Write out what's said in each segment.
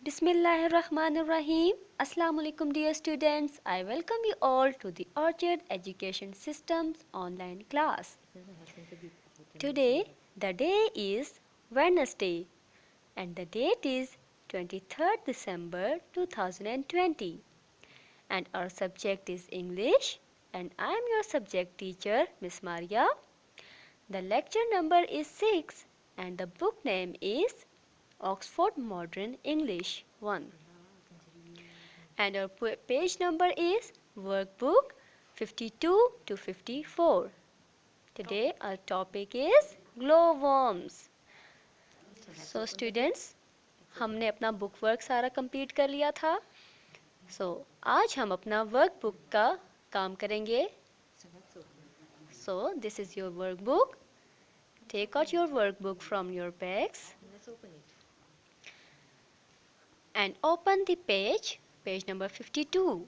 Bismillahirrahmanirrahim. Assalamu alaikum dear students. I welcome you all to the Orchard Education Systems online class. Today the day is Wednesday and the date is 23rd December 2020 and our subject is English and I am your subject teacher Miss Maria. The lecture number is 6 and the book name is Oxford Modern English 1 and our page number is workbook 52 to 54. Today our topic is glowworms. So students, हमने अपना book work सारा complete कर लिया था. आज हम अपना workbook का काम करेंगे. So this is your workbook. Take out your workbook from your bags and open the page number 52.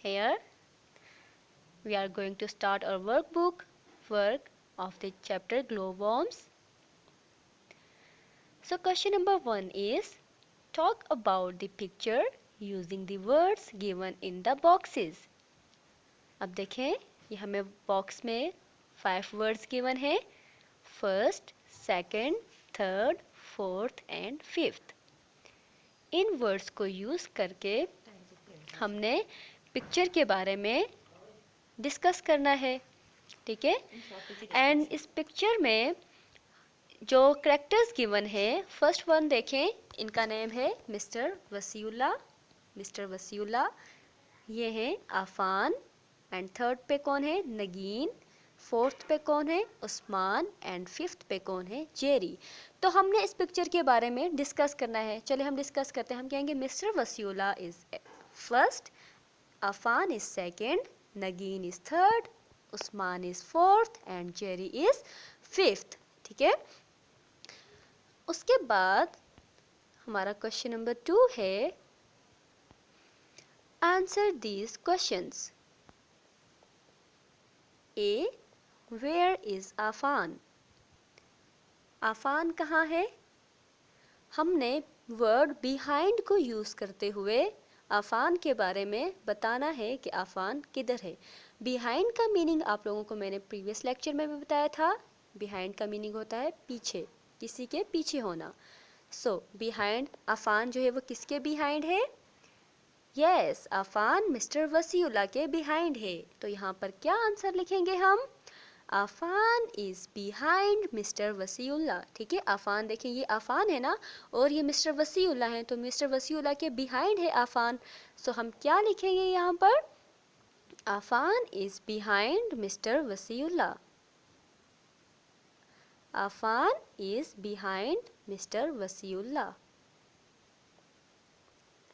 Here we are going to start our work of the chapter glowworms. So question number 1 is talk about the picture using the words given in the boxes. अब देखें ये हमें box में 5 words given है. First, second, third, fourth and fifth. In words को use करके हमने picture के बारे में डिस्कस करना है. ठीक है. एंड इस पिक्चर में जो कैरेक्टर्स गिवन है, फर्स्ट वन देखें, इनका नेम है मिस्टर वसीउल्ला. ये हैं आफान. एंड थर्ड पे कौन है? नगीन. फोर्थ पे कौन है? उस्मान. एंड फिफ्थ पे कौन है? जेरी. तो हमने इस पिक्चर के बारे में डिस्कस करना है. चले हम डिस्कस करते हैं. हम कहेंगे mister Wasiullah is first, Afaan is second, Nagin is third, Usman is fourth and Jerry is fifth. ठीक है. उसके बाद हमारा क्वेश्चन नंबर 2 है answer these questions. A, where is Afaan? Afaan कहाँ है? हमने वर्ड बिहाइंड को यूज़ करते हुए आफान के बारे में बताना है कि आफान किधर है. बिहाइंड का मीनिंग आप लोगों को मैंने प्रीवियस लेक्चर में भी बताया था. बिहाइंड का मीनिंग होता है पीछे, किसी के पीछे होना. सो बिहाइंड, आफान जो है वो किसके बिहाइंड है? यस, आफान मिस्टर वसीउल्ला के बिहाइंड है. तो यहाँ पर क्या आंसर लिखेंगे हम? Afan is behind mister Wasiulla. ठीक है. आफान देखें, ये आफान है ना और ये मिस्टर वसीउल्ला है, तो मिस्टर वसीउल्ला के बिहाइंड है आफान. सो हम क्या लिखेंगे यहाँ पर? Afaan is behind mister Wasiullah. Afaan is behind mister Wasiullah.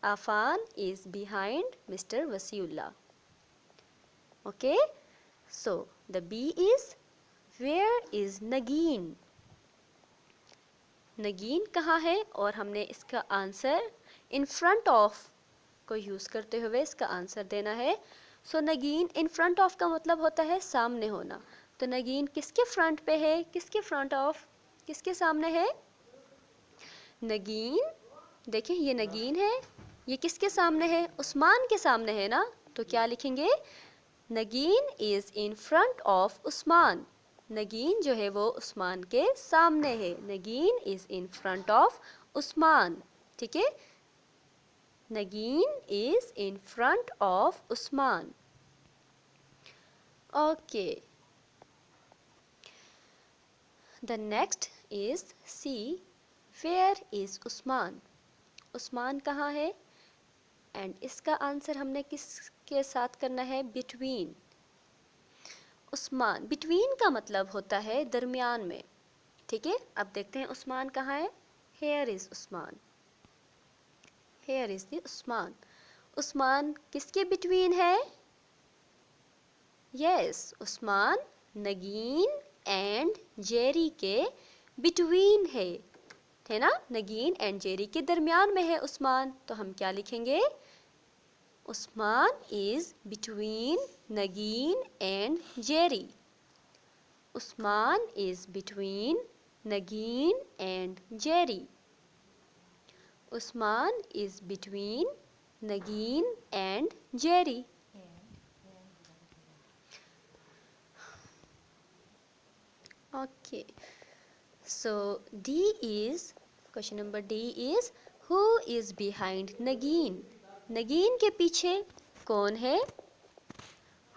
Afaan is behind mister Wasiullah. Okay, so the B is where is Nagin? Nagin कहाँ है? और हमने इसका आंसर इन फ्रंट ऑफ को यूज़ करते हुए इसका आंसर देना है. सो नगीन इन फ्रंट ऑफ का मतलब होता है सामने होना. तो नगीन किसके फ्रंट पे है? किसके फ्रंट ऑफ, किसके सामने है? नगीन. देखें ये नगीन है, ये किसके सामने है? उस्मान के सामने है ना. तो क्या लिखेंगे? Nagin is in front of Usman. Nagin जो है वो उस्मान के सामने है. Nagin is in front of Usman. ठीक है. Nagin is in front of Usman. Okay. The next is C, where is Usman? Usman कहाँ है? एंड इसका आंसर हमने किसके साथ करना है? बिटवीन. उस्मान, बिटवीन का मतलब होता है दरमियान में. ठीक है. अब देखते हैं उस्मान कहाँ है. Here is Usman. Here is the Usman. Usman किसके बिटवीन है? यस, उस्मान नगीन एंड जेरी के बिटवीन है ना. नगीन एंड जेरी के दरमियान में है उस्मान. तो हम क्या लिखेंगे? Usman is between Nagin and Jerry. Usman is between Nagin and Jerry. Usman is between Nagin and Jerry. Okay. So question number D is who is behind Nagin? Nagin के पीछे कौन है?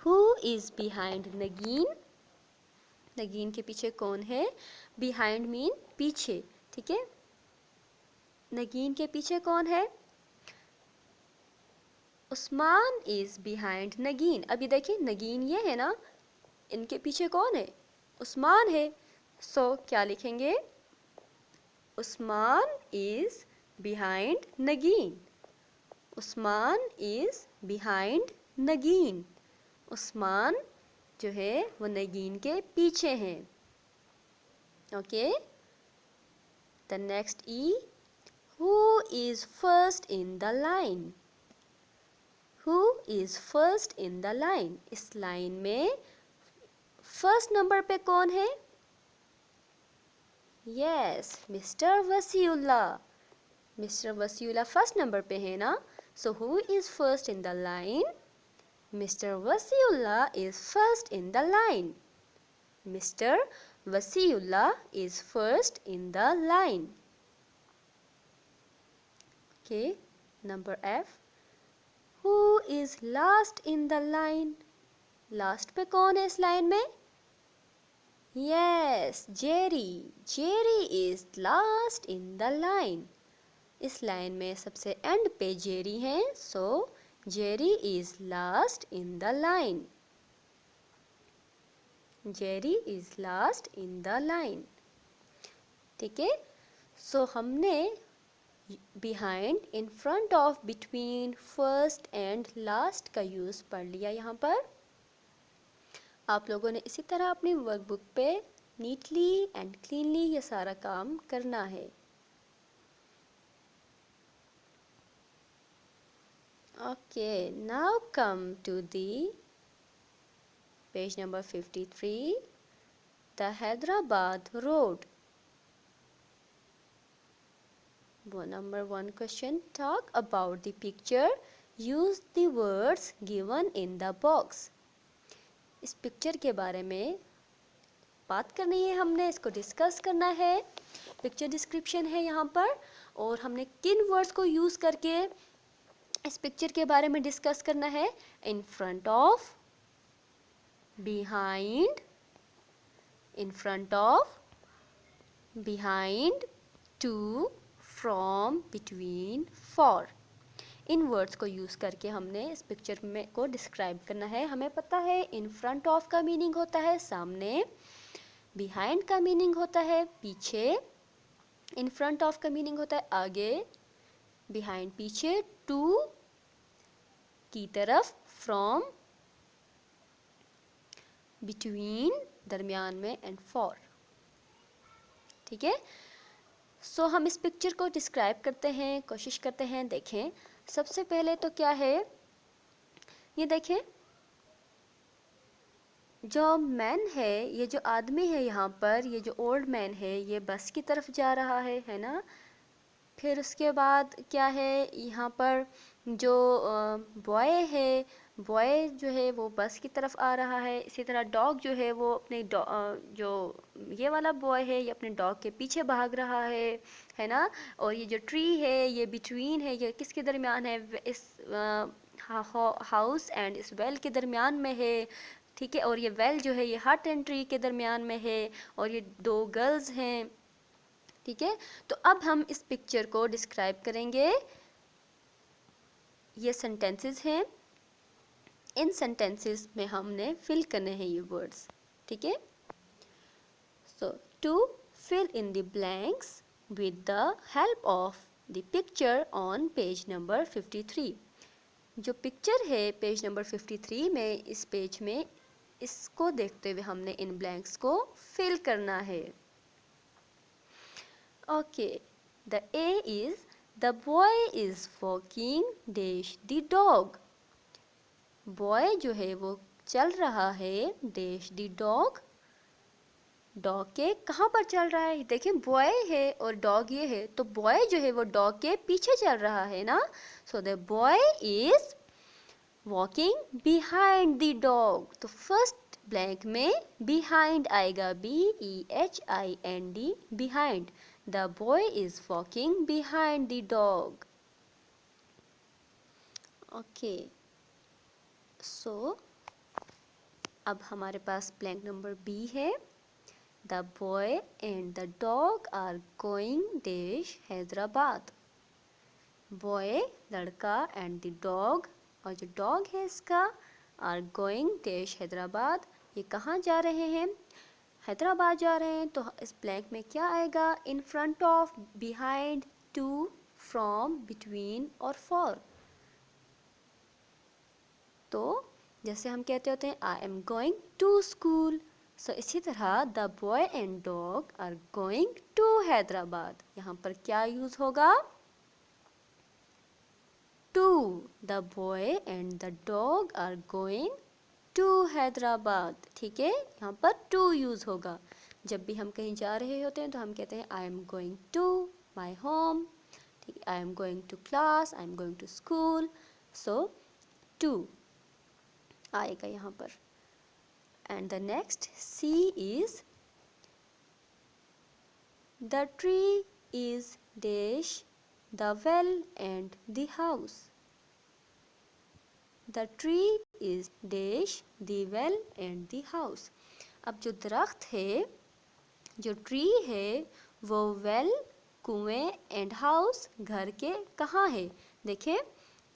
Who is behind Nagin? नगीन के पीछे कौन है? Behind mean पीछे, ठीक है? नगीन के पीछे कौन है? Usman is behind नगीन. अभी देखिए नगीन ये है ना, इनके पीछे कौन है? उस्मान है. So क्या लिखेंगे? Usman is behind नगीन. Usman is behind नगीन. Usman जो है वो नगीन के पीछे हैं. Okay. The next E. Who is first in the line? Who is first in the line? इस लाइन में फर्स्ट नंबर पे कौन है? Yes, Mr. Wasiullah. Mr. Wasiullah first number पे है ना. So who is first in the line? Mr. Wasiullah is first in the line. Mr. Wasiullah is first in the line. Okay, number F. Who is last in the line? Last पे कौन है इस line में? Yes, Jerry. Jerry is last in the line. इस line में सबसे and पे Jerry है. So Jerry is last in the line. Jerry is last in the line. ठीक है. So हमने behind, in front of, between, first and last का use पढ़ लिया यहाँ पर. आप लोगों ने इसी तरह अपनी वर्कबुक पे नीटली एंड क्लीनली ये सारा काम करना है. Okay, now come to the page number 53, the Hyderabad Road. Number 1 question, talk about the picture, use the words given in the box. इस पिक्चर के बारे में बात करनी है हमने, इसको डिस्कस करना है. पिक्चर डिस्क्रिप्शन है यहाँ पर और हमने किन वर्ड्स को यूज़ करके इस पिक्चर के बारे में डिस्कस करना है. In front of, behind, in front of, behind, to, from, between, for. इन वर्ड्स को यूज़ करके हमने इस पिक्चर में को डिस्क्राइब करना है. हमें पता है इन फ्रंट ऑफ का मीनिंग होता है सामने, बिहाइंड का मीनिंग होता है पीछे, इन फ्रंट ऑफ का मीनिंग होता है आगे, बिहाइंड पीछे, टू की तरफ, फ्रॉम बिटवीन दरमियान में, एंड फॉर. ठीक है. सो हम इस पिक्चर को डिस्क्राइब करते हैं, कोशिश करते हैं. देखें सबसे पहले तो क्या है, ये देखें जो मैन है, ये जो आदमी है यहाँ पर, ये जो ओल्ड मैन है, ये बस की तरफ जा रहा है ना. फिर उसके बाद क्या है, यहाँ पर जो बॉय है, बॉय जो है वो बस की तरफ आ रहा है. इसी तरह डॉग जो है वो अपने जो ये वाला बॉय है ये अपने डॉग के पीछे भाग रहा है ना. और ये जो ट्री है ये बिटवीन है, ये किसके दरमियान है? इस हाउस एंड इस वेल के दरमियान में है. ठीक है. और ये वेल जो है ये हट एंड ट्री के दरमियान में है. और ये दो गर्ल्स हैं. ठीक है. तो अब हम इस पिक्चर को डिस्क्राइब करेंगे. ये सेंटेंसेस हैं, इन सेंटेंसेस में हमने फिल करने हैं ये वर्ड्स. ठीक है. So to fill in the blanks with the help of the picture on page number 53. जो पिक्चर है पेज नंबर 53 में, इस पेज में, इसको देखते हुए हमने इन ब्लैंक्स को फिल करना है. Okay, the A is the boy is walking dash the dog. Boy जो है वो चल रहा है dash the dog. डॉग के कहाँ पर चल रहा है? देखिए बॉय है और डॉग ये है, तो बॉय जो है वो डॉग के पीछे चल रहा है ना। So the boy is walking behind the dog. तो फर्स्ट ब्लैंक में बिहाइंड आएगा, BEHIND, behind. The boy is walking behind the dog. Okay, so अब हमारे पास ब्लैंक नंबर बी है। The boy and the dog are going dash Hyderabad. Boy लड़का and the dog, और जो डॉग है इसका, आर गोइंग डैश हैदराबाद, ये कहाँ जा रहे हैं? हैदराबाद जा रहे हैं। तो इस ब्लैंक में क्या आएगा? In front of, behind, to, from, between और फॉर। तो जैसे हम कहते होते हैं I am going to school, so इसी तरह the boy and dog are going to Hyderabad. यहाँ पर क्या यूज होगा? To. The boy and the dog are going to Hyderabad. ठीक है, यहाँ पर टू यूज होगा। जब भी हम कहीं जा रहे होते हैं तो हम कहते हैं I am going to my home. ठीक है, I am going to class, I am going to school. So to आएगा यहाँ पर। And the next C is the tree is dash the well and the house. The tree is dash the well and the house. अब जो दरख्त है, जो tree है, वो वेल, कुएं, एंड हाउस, घर के कहाँ है? देखिए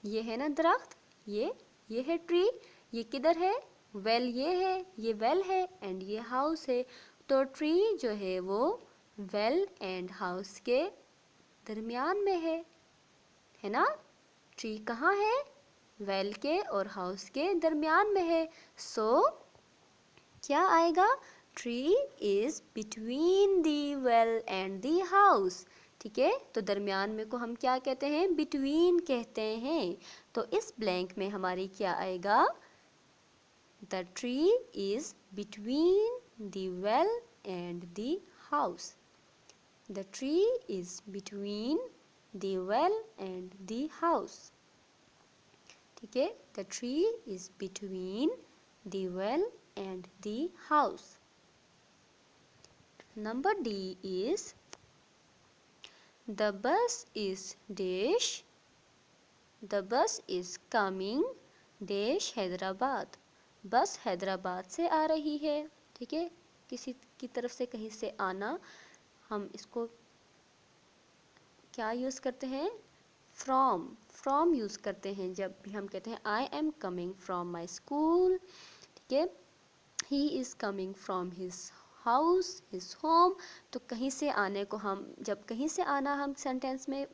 ये है ना दरख्त, ये है ट्री, ये किधर है? वेल ये है, ये वेल है, एंड ये हाउस है। तो ट्री जो है वो वेल एंड हाउस के दरमियान में है ना। ट्री कहाँ है? वेल के और हाउस के दरमियान में है। सो क्या आएगा? Tree is between the well and the house. ठीक है, तो दरमियान में को हम क्या कहते हैं? बिटवीन कहते हैं। तो इस ब्लैंक में हमारी क्या आएगा? The tree is between the well and the house. The tree is between the well and the house. ठीक है, the tree is between the well and the house. Number D is the bus is dash, the bus is coming dash Hyderabad. बस हैदराबाद से आ रही है। ठीक है, किसी की तरफ से कहीं से आना, हम इसको क्या यूज़ करते हैं? फ्रॉम यूज़ करते हैं जब भी हम कहते हैं I am coming from my school. ठीक है, he is coming from his house, his home. तो कहीं से आने को हम, जब कहीं से आना हम सेंटेंस में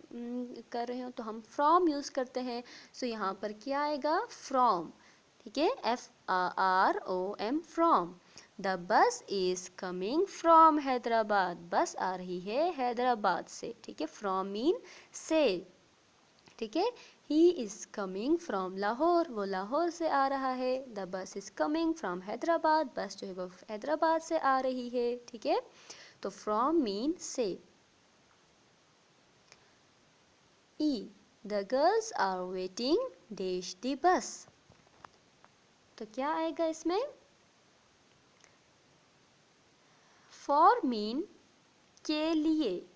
कर रहे हो तो हम फ्रॉम यूज़ करते हैं। सो यहाँ पर क्या आएगा? फ्रॉम। ठीक है, FROM, from. The bus is coming from Hyderabad, बस आ रही है हैदराबाद से। ठीक है, फ्रॉम मीन से। ठीक है, he is coming from Lahore, वो लाहौर से आ रहा है। The bus is coming from Hyderabad, बस जो है वो हैदराबाद से आ रही है। ठीक है, तो फ्रॉम मीन से। E, the girls are waiting dash the bus. तो क्या आएगा इसमें? फॉर मीन के लिए।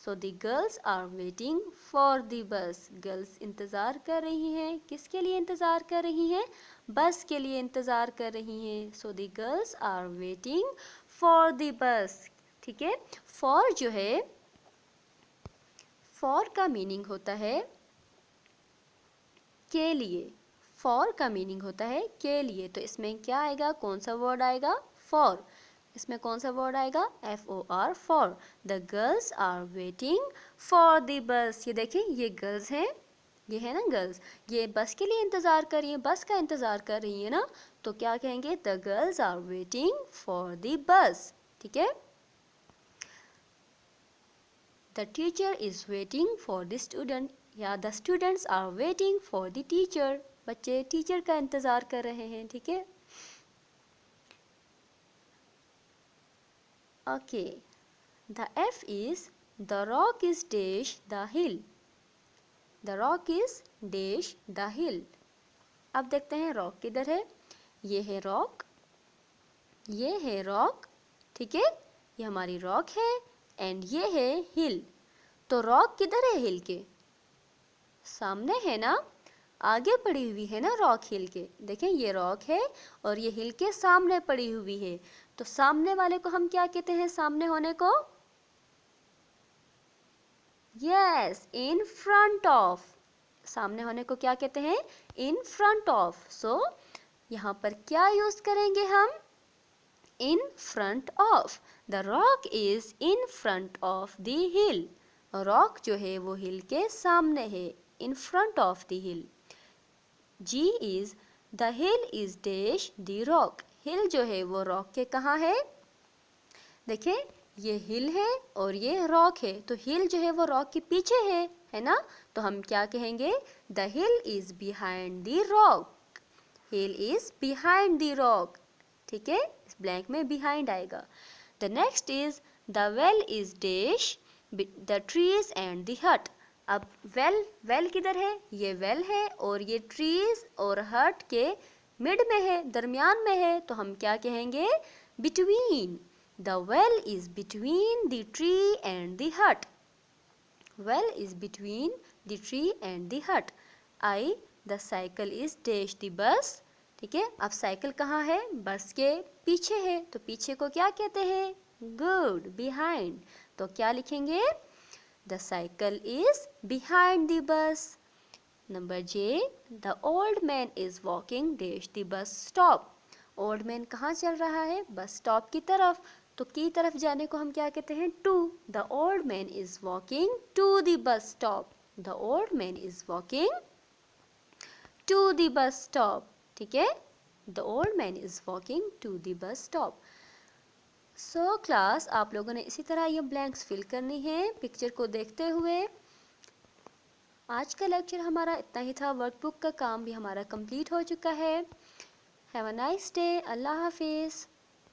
So the girls are waiting for the bus. Girls इंतज़ार कर रही हैं, किसके लिए इंतज़ार कर रही हैं? बस के लिए इंतज़ार कर रही हैं। So the girls are waiting for the bus. ठीक है, फॉर जो है, फॉर का मीनिंग होता है के लिए। फॉर का मीनिंग होता है के लिए। तो इसमें क्या आएगा? कौन सा वर्ड आएगा? फॉर। इसमें कौन सा वर्ड आएगा? FOR, for. The girls are waiting for the bus. ये देखिए, ये गर्ल्स हैं, ये है ना गर्ल्स, ये बस के लिए इंतज़ार कर रही हैं, बस का इंतज़ार कर रही है ना। तो क्या कहेंगे? The girls are waiting for the bus. ठीक है, the teacher is waiting for the student, या the students are waiting for the teacher. बच्चे टीचर का इंतज़ार कर रहे हैं। ठीक है, Okay. The F is the rock is dash the hill. The rock is dash the hill. अब देखते हैं रॉक किधर है. ये है रॉक, ये है रॉक, ठीक है, ये हमारी रॉक है एंड ये है हिल. तो रॉक किधर है हिल के? सामने है ना, आगे पड़ी हुई है ना रॉक हिल के. देखें ये रॉक है और ये हिल के सामने पड़ी हुई है. तो सामने वाले को हम क्या कहते हैं? सामने होने को यस, इन फ्रंट ऑफ. सामने होने को क्या कहते हैं? इन फ्रंट ऑफ. सो यहाँ पर क्या यूज करेंगे हम? In front of. The rock is in front of the hill. Rock जो है वो हिल के सामने है, in front of the hill. G is the hill is dash the rock. Hill जो है वो रॉक के कहाँ है? देखें ये हिल है और ये रॉक है. तो हिल जो है वो रॉक के पीछे है ना. तो हम क्या कहेंगे? The hill is behind the rock. Hill is behind the rock. ठीक है, इस ब्लैंक में बिहाइंड आएगा. The next is the well is dash the trees and the हट. अब वेल किधर है? ये वेल है और ये ट्रीज और हट के मिड में है, दरमियान में है. तो हम क्या कहेंगे? Between. The well is between the tree and the hut. Well is between the tree and the hut. I, the cycle is dash the bus. ठीक है, अब साइकिल कहाँ है? बस के पीछे है. तो पीछे को क्या कहते हैं? Good, behind. तो क्या लिखेंगे? The cycle is behind the bus. Number J, the old man is walking dash the bus stop. Old man कहाँ चल रहा है? बस स्टॉप की तरफ. तो की तरफ जाने को हम क्या कहते हैं? To. The old man is walking to the bus stop. The old man is walking to the bus stop. ठीक है, the old man is walking to the bus stop. So class, आप लोगों ने इसी तरह ये ब्लैंक्स फिल करनी है पिक्चर को देखते हुए. आज का लेक्चर हमारा इतना ही था. वर्कबुक का काम भी हमारा कंप्लीट हो चुका है. Have a nice day. अल्लाह हाफिज़.